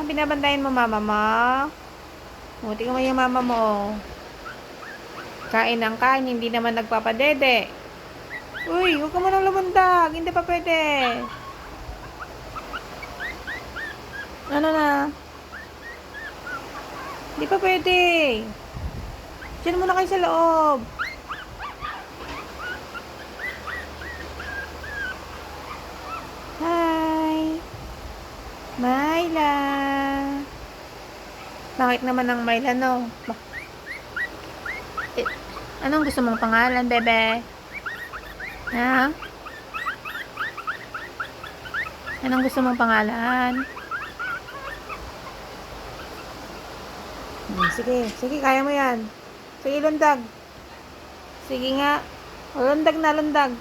Binabantayan mo mama mo? Buti mo yung mama mo. Kain ng kain, hindi naman nagpapadede. Uy, huwag ka mo nang lumundag. Hindi pa pwede. Ano na? Hindi pa pwede. Diyan muna kayo sa loob. Hi. Myla. Bakit naman ang Myla, no? Eh, anong gusto mong pangalan, bebe? Ha? Anong gusto mong pangalan? Sige, sige, kaya mo yan. Sige, lundag. Sige nga. Lundag na, lundag.